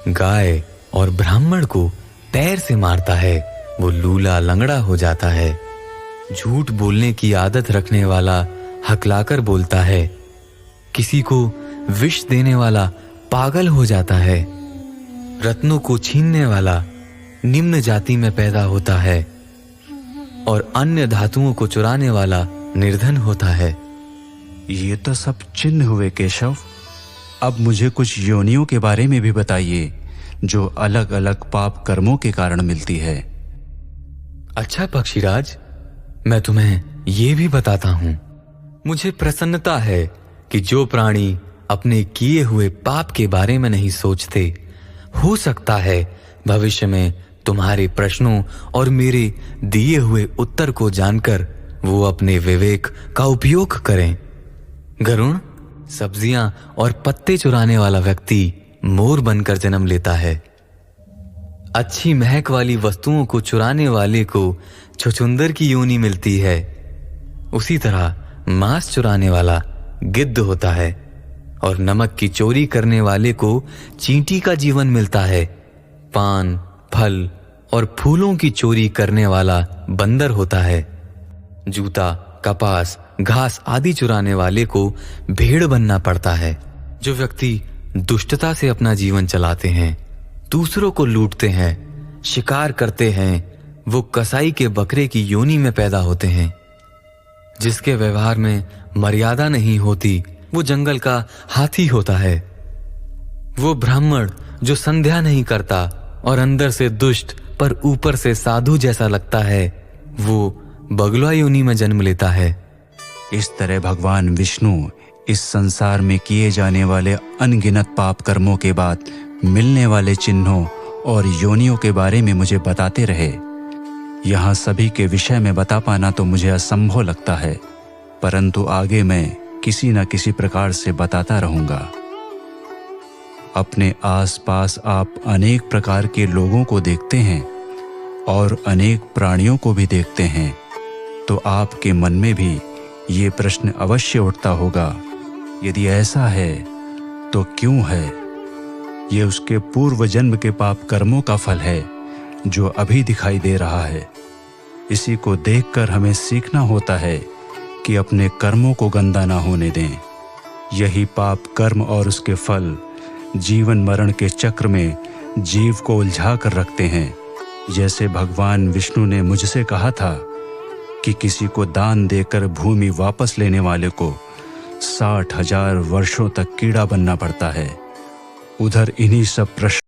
गाय और ब्राह्मण को पैर से मारता है वो लूला लंगड़ा हो जाता है। झूठ बोलने की आदत रखने वाला हकलाकर बोलता है। किसी को विष देने वाला पागल हो जाता है। रत्नों को छीनने वाला निम्न जाति में पैदा होता है और अन्य धातुओं को चुराने वाला निर्धन होता है। ये तो सब चिन्ह हुए केशव। अब मुझे कुछ योनियों के बारे में भी बताइए जो अलग अलग पाप कर्मों के कारण मिलती है। अच्छा पक्षीराज, मैं तुम्हें ये भी बताता हूं। मुझे प्रसन्नता है कि जो प्राणी अपने किए हुए पाप के बारे में नहीं सोचते, हो सकता है भविष्य में तुम्हारे प्रश्नों और मेरे दिए हुए उत्तर को जानकर वो अपने विवेक का उपयोग करें। गरुण, सब्जियां और पत्ते चुराने वाला व्यक्ति मोर बनकर जन्म लेता है। अच्छी महक वाली वस्तुओं को चुराने वाले को छुछुंदर की योनि मिलती है। उसी तरह मांस चुराने वाला गिद्ध होता है और नमक की चोरी करने वाले को चींटी का जीवन मिलता है। पान, फल और फूलों की चोरी करने वाला बंदर होता है। जूता, कपास, घास आदि चुराने वाले को भेड़ बनना पड़ता है। जो व्यक्ति दुष्टता से अपना जीवन चलाते हैं, दूसरों को लूटते हैं, शिकार करते हैं, वो कसाई के बकरे की योनि में पैदा होते हैं। जिसके व्यवहार में मर्यादा नहीं होती, वो जंगल का हाथी होता है। वो ब्राह्मण जो संध्या नहीं करता और अंदर से दुष्ट पर ऊपर से साधु जैसा लगता है, वो बगुला योनि में जन्म लेता है। इस तरह भगवान विष्णु इस संसार में किए जाने वाले अनगिनत पाप कर्मों के बाद मिलने वाले चिन्हों और योनियों के बारे में मुझे बताते रहे। यहाँ सभी के विषय में बता पाना तो मुझे असंभव लगता है, परंतु आगे मैं किसी न किसी प्रकार से बताता रहूंगा। अपने आसपास आप अनेक प्रकार के लोगों को देखते हैं और अनेक प्राणियों को भी देखते हैं, तो आपके मन में भी ये प्रश्न अवश्य उठता होगा, यदि ऐसा है तो क्यों है? ये उसके पूर्व जन्म के पाप कर्मों का फल है जो अभी दिखाई दे रहा है। इसी को देखकर हमें सीखना होता है कि अपने कर्मों को गंदा ना होने दें। यही पाप कर्म और उसके फल जीवन मरण के चक्र में जीव को उलझा कर रखते हैं। जैसे भगवान विष्णु ने मुझसे कहा था कि किसी को दान देकर भूमि वापस लेने वाले को 60,000 वर्षों तक कीड़ा बनना पड़ता है। उधर इन्हीं सब प्रश्न